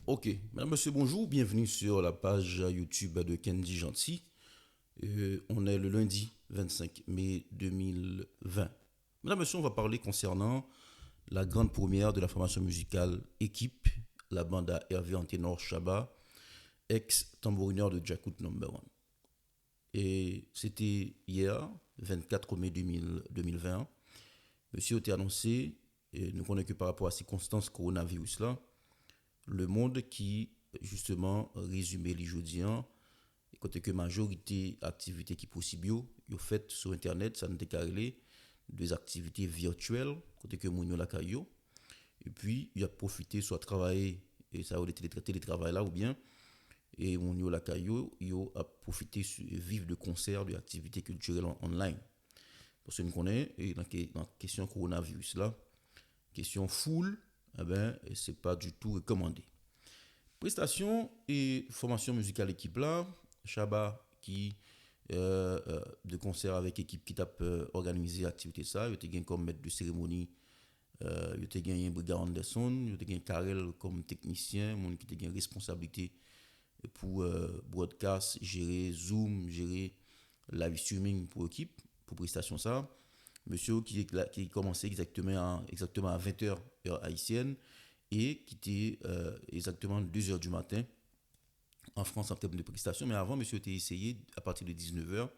Ok, madame, monsieur, bonjour, bienvenue sur la page YouTube de Candy Gentil. On est le lundi 25 mai 2020. Madame, monsieur, on va parler concernant la grande première de la formation musicale Équipe, la bande à Hervé Anténor Chaba, ex-tambourineur de Jacout Number One. Et c'était hier, 24 mai 2020. Monsieur a été annoncé, et nous connaissons que par rapport à ces circonstances coronavirus là, le monde qui justement résumé les jours côté que majorité activités qui possible yo fait sur internet ça ne décalé des activités virtuelles côté que moun yo la caillou et puis il a profité soit travailler et ça ou télétravail là ou bien et moun yo la caillou yo a profité vivre de concerts de activités culturelles online parce que nous connaît et dans question coronavirus là question full eh ben c'est pas du tout recommandé. Prestation et formation musicale équipe là, Chaba qui de concert avec équipe qui t'a organisé activité ça, il était gagné comme maître de cérémonie, il était gagné Briga Anderson, il était gagné Karel comme technicien, mon qui était gagné responsabilité pour broadcast, gérer Zoom, gérer live streaming pour équipe, pour prestation ça. Monsieur qui commençait exactement à 20h heure haïtienne et qui était exactement 2h du matin en France en termes de prestations. Mais avant, monsieur était essayé à partir de 19h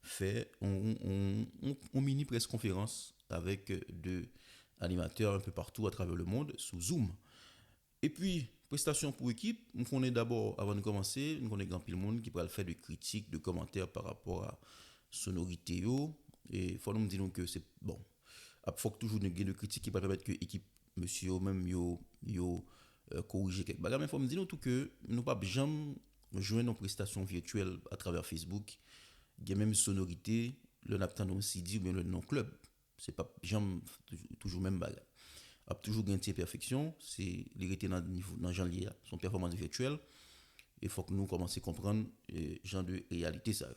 fait on mini presse conférence avec deux animateurs un peu partout à travers le monde sous Zoom. Et puis, prestation pour équipe, nous connaissons d'abord, avant de commencer, nous connaissons grand pile monde qui pourra faire des critiques, de commentaires par rapport à sonorité. Et il faut nous dire que c'est bon. Il faut toujours nous de critiques qui va permettre que l'équipe, monsieur, même, corriger quelques bagages. Mais il faut me dire tout que nous ne pouvons pas jamais jouer nos prestations virtuelles à travers Facebook. Il y a même sonorité, le naptan dans CD ou bien le non-club. C'est pas jamais toujours même bagage a toujours gagné perfection, c'est l'hérité dans niveau dans Jean lié son performance virtuelle. Il faut que nous commencions à comprendre genre de réalité ça.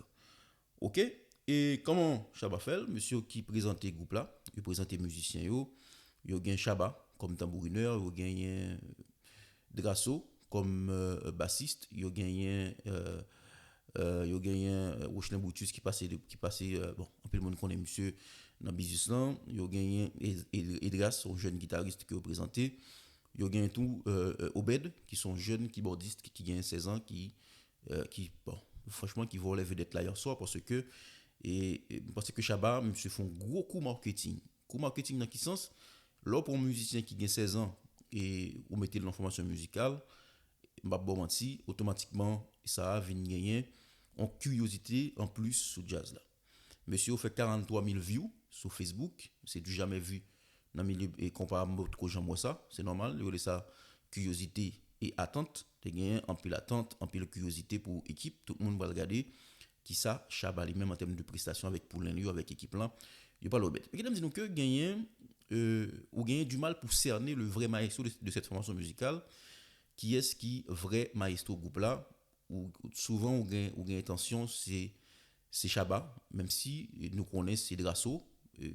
OK? Et comment Chaba fait, monsieur qui présentait groupe là, il présentait musicien il gagne Chaba comme tambourineur, il gagne Drasso comme bassiste, il gagne Rochelin Boutus qui passait bon, un peu le monde connaît monsieur dans le business là, il gagné Edras, son jeune guitariste qui est représenté. Il gagné tout Obed, qui sont jeunes keyboardistes qui gagnent 16 ans, qui bon, franchement, qui vont relever d'être là hier soir parce que Chaba, monsieur, font gros coup marketing. Coup marketing dans quel sens? Là, pour un musicien qui gagne 16 ans et vous mettez l'information musicale, bah bon menti, automatiquement, ça a venu gagner en curiosité en plus sous jazz là. Monsieur a fait 43 000 views sur Facebook, c'est du jamais vu dans le milieu et comparable à d'autres gens moi ça, c'est normal, il y a ça curiosité et attente, tu gagné en pile attente, en pile curiosité pour équipe, tout le monde va regarder qui ça Chabali même en termes de prestations avec Poulain avec équipe là, il pas l'obète. Mais disons que gagner ou gagner du mal pour cerner le vrai maestro de cette formation musicale qui est-ce qui vrai maestro groupe là ou souvent on gagne intention c'est Chaba, même si nous connaissons c'est Drasso,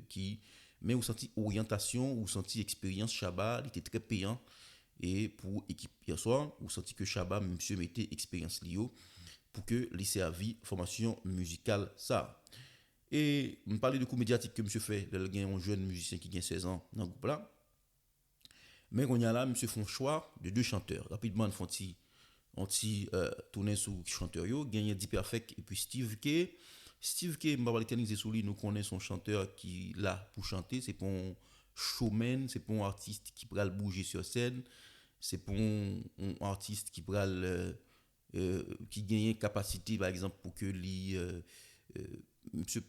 qui, mais vous senti orientation, vous senti expérience Chaba, il était très payant. Et pour équipe hier soir, vous senti que Chaba, monsieur, mettait expérience Lio pour que lycée à vie, formation musicale, ça. Et on parlait de coup médiatique que monsieur fait, il y a un jeune musicien qui a 16 ans dans le groupe là. Mais on y a là, monsieur font choix de deux chanteurs. Rapidement, on tourner sur chanteur yo, gagné 10 perfect et puis Steve K. Steve K, m'a parlé tennis sur lui, nous connaissons son chanteur qui là pour chanter, c'est pour un showman, c'est pour un artiste qui pourra bouger sur scène, c'est pour un artiste qui pourra qui gagne capacité par exemple pour que lui euh,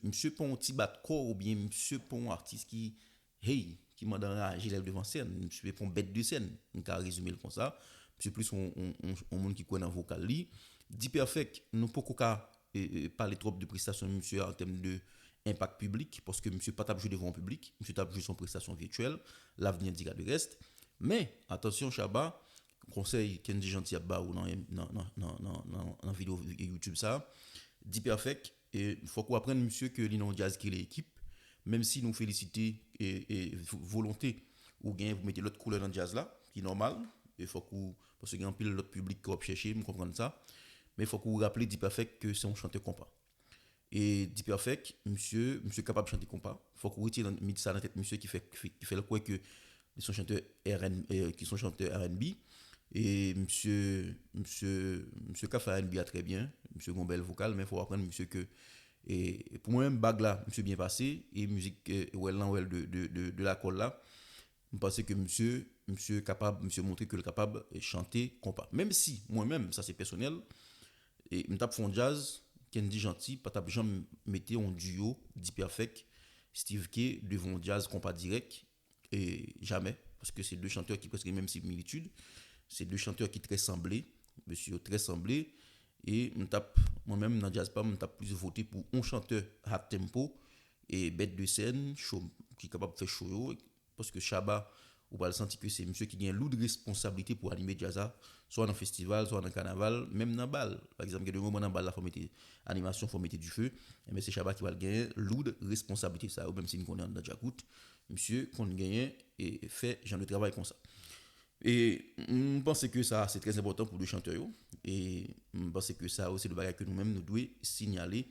monsieur pour un petit bas de corps ou bien monsieur pour un artiste qui hey qui m'a enragé devant scène, monsieur pour une bête de scène, on peut résumer comme ça. C'est plus on monde qui connaît un vocal li dit perfect nous pas qu'à parler trop de prestations monsieur en termes de impact public parce que monsieur pas t'a jouer devant un public monsieur t'a jouer son prestation virtuelle l'avenir dira le reste mais attention Chaba conseil Kenji Gentil ba ou dans vidéo YouTube ça dit perfect et faut qu'on apprenne monsieur que l'inon jazz qui est l'équipe même si nous féliciter et volonté ou bien vous mettez l'autre couleur dans le jazz là qui est normal il faut qu'on parce qu'il y a un pile l'autre public qui va chercher, me comprendre ça, mais il faut qu'on rappelle Deep Perfect que c'est un chanteur compas. Et Deep Perfect, monsieur capable de chanter compas. Il faut qu'on retire ça dans la tête monsieur qui fait le quoi que ils sont chanteurs qui sont chanteurs R&B et monsieur Kafa R&B a très bien, monsieur Gombel vocal mais il faut apprendre monsieur que et pour moi même bag là monsieur bien passé et musique well de la colle là je pense que monsieur capable monsieur montrer que le capable de chanter compas même si moi-même ça c'est personnel et me tape fond jazz Kendi Gentil pas tape jamais mettez en duo Deep Perfect Steve K devant jazz compas direct et jamais parce que c'est deux chanteurs qui presque les mêmes similitudes c'est deux chanteurs qui très semblés monsieur très semblés et on tape moi-même dans jazz pas on tape plus voté pour un chanteur à tempo et bête de scène show, qui est capable de faire show parce que Chaba on va le sentir que c'est monsieur qui a une lourde responsabilité pour animer jazz soit dans le festival soit dans le carnaval même dans bal par exemple il y a des moments dans bal là faut mettre animation faut mettre du feu mais c'est Chaba qui va gagner lourde responsabilité ça ou même si on est dans Jacout monsieur qu'on gagne et fait genre de travail comme ça et je pense que ça c'est très important pour les chanteurs et je pense que ça aussi le bagage que nous-mêmes nous devons signaler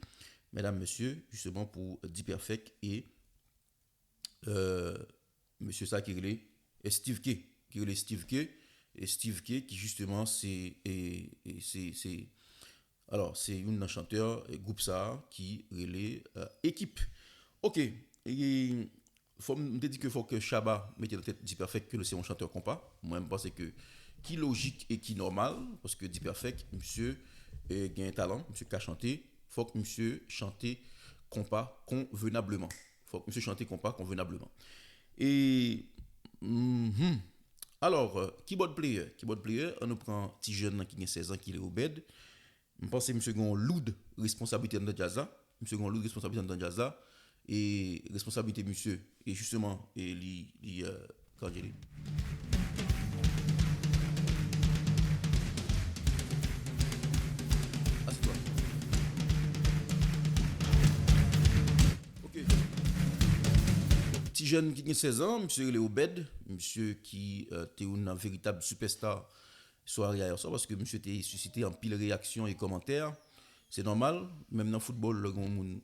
mesdames messieurs justement pour Deep Perfect et euh, monsieur ça qui est Steve K qui est Steve K et Steve K qui justement c'est alors c'est une chanteur groupe ça qui relait équipe ok et faut me dire que faut que Chaba mette la tête Deep Perfect que c'est un chanteur compas moi je pense que qui logique et qui normal parce que Deep Perfect monsieur a un talent monsieur qui a chanté faut que monsieur chante compas convenablement faut que monsieur chante compas convenablement et mm-hmm. Alors keyboard player on nous prend petit jeune qui a 16 ans qui est au bed je pense que monsieur gon lourde responsabilité dans le jazz monsieur gon lourde responsabilité dans le jazz et responsabilité monsieur et justement et quand je dis ah c'est toi ok petit jeune qui a 16 ans monsieur il est au bed monsieur qui était une véritable superstar soirée hier soir parce que monsieur était suscité en pile réaction et commentaires c'est normal même dans le football le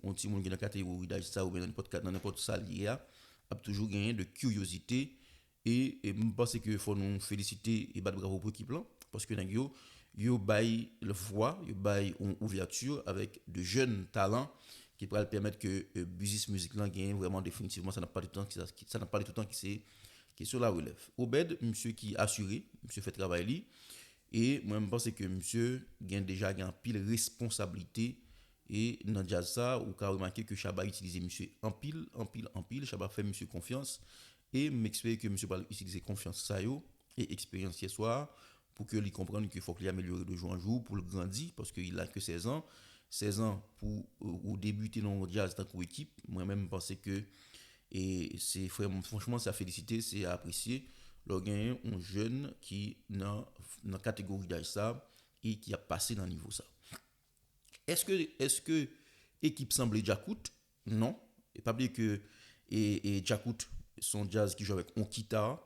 on petit monde qui dans la catégorie d'âge ça ou bien dans n'importe ça lié a toujours gagné de curiosité et je pense qu'il faut nous féliciter et battre bravo pour l'équipe là parce que yo yo bail le voix yo bail une ouverture avec de jeunes talents qui pourraient permettre que business musique là gagne vraiment définitivement ça n'a pas de temps ça n'a pas de tout temps qui est sur la relève Obed monsieur qui assuré monsieur fait travail lui et moi je pense que monsieur gagne déjà gagne pile responsabilité et dans jazz ça ou qu'a remarqué que Chaba utilisait monsieur en pile Chaba fait monsieur confiance et m'explique que monsieur va utiliser confiance ça yo et expérience hier soir pour que lui comprenne qu'il faut qu'il améliore de jour en jour pour le grandir parce qu'il a que 16 ans pour ou débuter dans le jazz dans une équipe moi-même penser que et c'est vraiment franchement c'est à féliciter c'est à apprécier le gain un jeune qui dans la catégorie d'âge ça et qui a passé dans le niveau ça est-ce que équipe semble Jacout non et pas oublier que et Jacout son jazz qui joue avec on guitare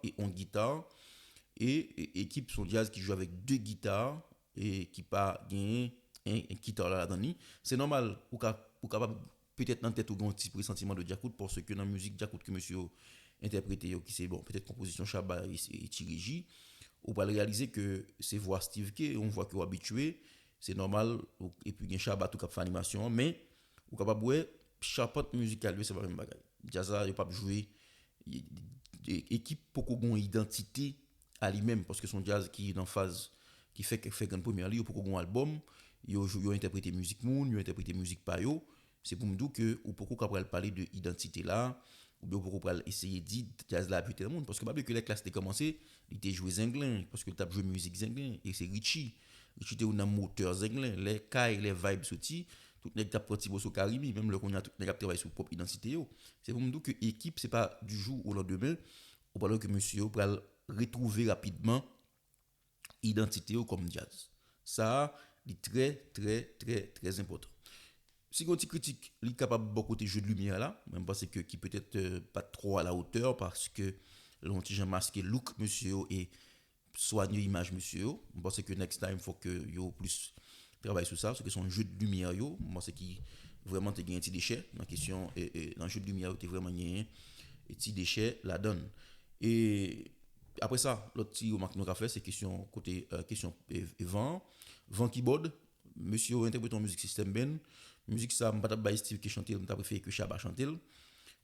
et on guitare et équipe son jazz qui joue avec deux guitares et qui pas gagné un guitare là dedans c'est normal ou capable peut-être dans tête ou un petit pressentiment de Jacout parce que dans la musique Jacout que monsieur interprété qui c'est bon peut-être composition Chaba et Tiriji on va réaliser que c'est voix Steve K on voit qu'il est habitué c'est normal et puis il y a Chaba tout cap fait animation mais ou capable ouais charpente musicale c'est pas même bagaille jazz il pas jouer équipe pour qu'on ait une identité à lui-même parce que son jazz qui est en phase qui fait une première ligne pour qu'on album yo interprété musique moun yo interprété musique pa yo c'est pour me dire que ou pourquoi qu'on parler de identité là ou bien pourquoi essayer de dire jazz là plus tout le monde parce que pas que les classes étaient commencé il était joué zinglin parce que il t'a joué musique zinglin et c'est Richie était un moteur zinglin les cailles les vibes sorti tout nèg t'a parti sur Caribie même le qu'on a tout nèg travailler sur propre identité yo c'est pour me dire que équipe c'est pas du jour au lendemain ou pas que monsieur pour retrouver rapidement identité comme jazz ça est très très très très important si on critique il est capable beaucoup de jeux de lumière là même parce que qui peut-être pas trop à la hauteur parce que l'on petit masqué look monsieur et soigner l'image monsieur. Je pense que next time faut que yo plus travaille sur ça parce que son jeu de lumière yo, moi c'est qui vraiment te gagné un petit déchet dans question et dans le jeu de lumière tu vraiment gagné et petit déchet la donne. Et après ça, l'autre petit remarque que nous avons fait, c'est question côté question vent keyboard. Monsieur interprète en musique système ben. Musique ça, m'a pas bailler Steve qui chante, m'a préféré que Chaba chante.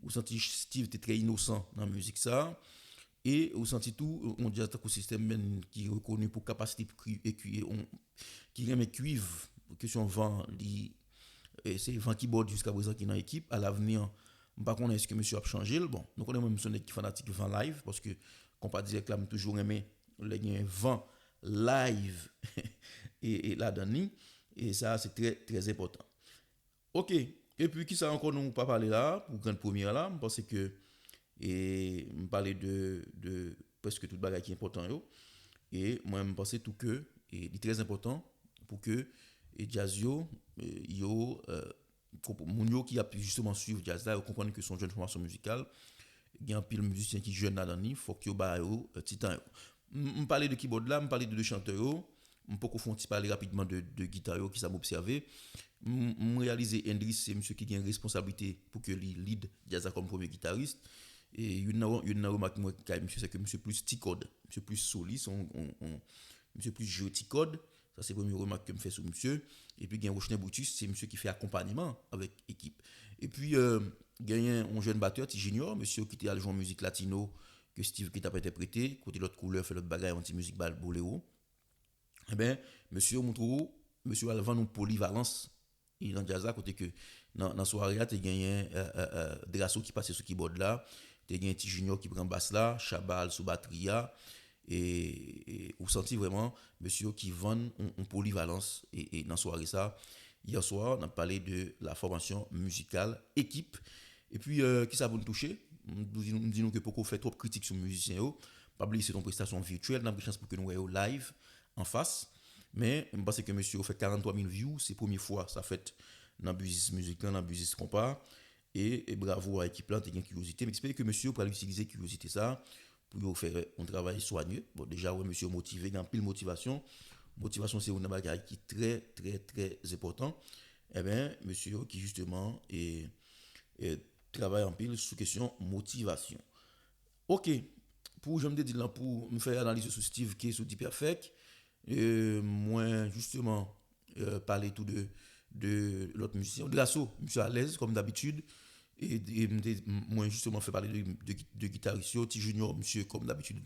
Ou senti Steve était très innocent dans la musique ça. Et ou senti tout, on dit attaque au système ben qui est reconnu pour capacité qui remet cuivre, question vent, c'est vent keyboard jusqu'à présent qui est dans l'équipe. À l'avenir, par contre, est-ce que monsieur a changé? Bon, nous connaissons même son équipe fanatique vent live parce que compas dire que là toujours aimé les vent live et la donne et ça c'est très très important. OK. Et puis qui ça encore nous pas parler là pour grande première là, parce que et me parler de presque tout bagage qui est important yo et moi me penser tout que et est très important pour que et jazz yo moun yo qui a pu justement suivre jazz là comprendre que son jeune formation musicale il y a un pile musicien qui jeune là-dedans, il faut que ba yo petit temps. On parler de keyboard là, on parler de deux chanteurs, on peut confondre parler rapidement de guitare qui ça m'observer. On réaliser Hendrix c'est monsieur qui a une responsabilité pour que il lead jazz comme premier guitariste et une remarque moi monsieur c'est que monsieur plus ticode, monsieur plus soliste, monsieur plus jeu ticode. Ça c'est la première remarque que me fait sur monsieur et puis il y a Rochner Boutus, c'est monsieur qui fait accompagnement avec équipe. Et puis gagné un jeune batteur, petit junior, monsieur qui était allé jouer en musique latino, que Steve qui t'a interprété, côté l'autre couleur, fait l'autre bagaille, anti-musique boléro. Eh bien, monsieur Montrou, monsieur a vendre une polyvalence. Il dans jazz là, côté que dans la soirée, tu as gagné Drasso qui passe sur keyboard là, tu as gagné un petit junior qui prend basse là, Chabal sous batterie et vous sentez vraiment monsieur qui vend une polyvalence et dans la soirée ça. Hier soir, on a parlé de la formation musicale équipe. Et puis, qui ça va nous toucher? Nous disons que beaucoup fait trop de critiques sur les musiciens. Pas oublier c'est une prestation virtuelle. On a une chance pour que nous voyons live en face. Mais je pense que monsieur fait 43 000 views. C'est la première fois ça fait dans la musique, dans la musique compas. Et bravo à l'équipe là, tu as une curiosité. Mais j'espère que monsieur pourra utiliser curiosité ça pour faire un travail soigneux. Bon, déjà, ouais, monsieur motivé, il y a pile motivation. Motivation, c'est un bagage qui est très, très, très important. Eh bien, monsieur qui justement travaille en pile sur question motivation. OK. Pour, je me dis là, pour me faire analyse sur Steve qui est sur Deep Perfect, moi, justement, parler tout de l'autre musicien, de l'assaut, monsieur à l'aise, comme d'habitude. Moi, justement, fait parler de guitariste, petit junior, monsieur, comme d'habitude,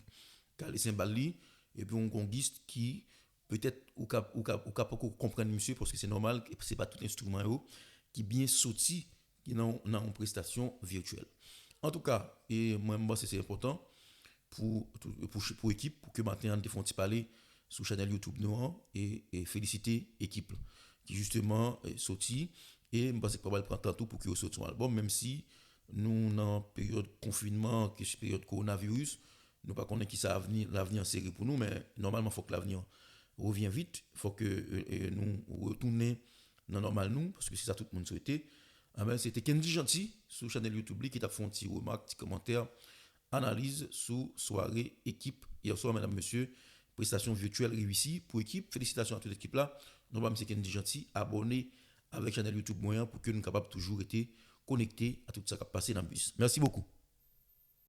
qui a les cymbales, et puis on gongiste qui peut-être ou pas comprendre monsieur parce que c'est normal c'est pas tout instrument qui bien sorti qui dans une prestation virtuelle en tout cas et moi c'est important pour équipe pour que maintenant on te parler sur chaîne YouTube nous et féliciter équipe qui justement sorti et je pense que probablement prendre temps pour que sorte son album même si nous dans période confinement que c'est période coronavirus nous pas connaître qui ça l'avenir en série pour nous mais normalement faut que l'avenir revient vite, il faut que nous retournions dans normal nous, parce que c'est ça tout le monde souhaitait. Ah ben, c'était Kenji Gentil sur la chaîne YouTube qui t'a fait un petit remarque, petit commentaire, analyse sur soirée équipe. Hier soir, mesdames, messieurs, prestation virtuelle réussie pour équipe. Félicitations à toute l'équipe là. Normalement, c'est Kenji Gentil, abonné avec la chaîne YouTube moyen pour que nous soyons capables toujours être connectés à tout ça qui a passé dans le bus. Merci beaucoup.